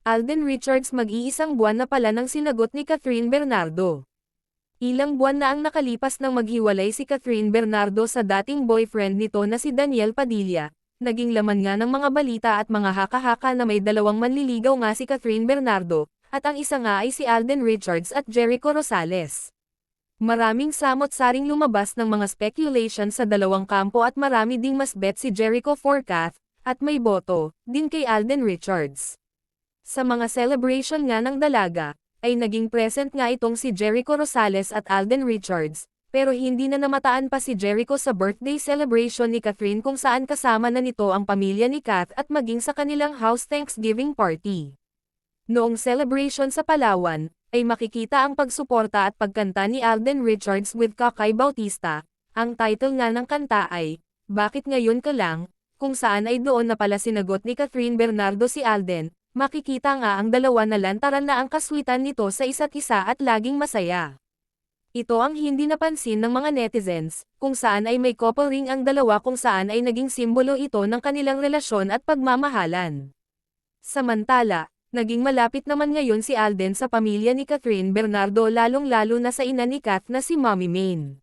Alden Richards mag-iisang buwan na pala nang sinagot ni Catherine Bernardo. Ilang buwan na ang nakalipas nang maghiwalay si Catherine Bernardo sa dating boyfriend nito na si Daniel Padilla. Naging laman nga ng mga balita at mga haka-haka na may dalawang manliligaw nga si Catherine Bernardo, at ang isa nga ay si Alden Richards at Jericho Rosales. Maraming samot-saring lumabas ng mga speculation sa dalawang kampo at marami ding mas bet si Jericho Forcath, at may boto din kay Alden Richards. Sa mga celebration nga ng dalaga, ay naging present nga itong si Jericho Rosales at Alden Richards, pero hindi na namataan pa si Jericho sa birthday celebration ni Catherine kung saan kasama na nito ang pamilya ni Kath at maging sa kanilang house Thanksgiving party. Noong celebration sa Palawan, ay makikita ang pagsuporta at pagkanta ni Alden Richards with Kakay Bautista. Ang title nga ng kanta ay, Bakit Ngayon Ka Lang, kung saan ay doon na pala sinagot ni Catherine Bernardo si Alden. Makikita nga ang dalawa na lantaran na ang kaswitan nito sa isa't isa at laging masaya. Ito ang hindi napansin ng mga netizens, kung saan ay may couple ring ang dalawa kung saan ay naging simbolo ito ng kanilang relasyon at pagmamahalan. Samantala, naging malapit naman ngayon si Alden sa pamilya ni Catherine Bernardo lalong-lalo na sa ina ni Kath na si Mommy Maine.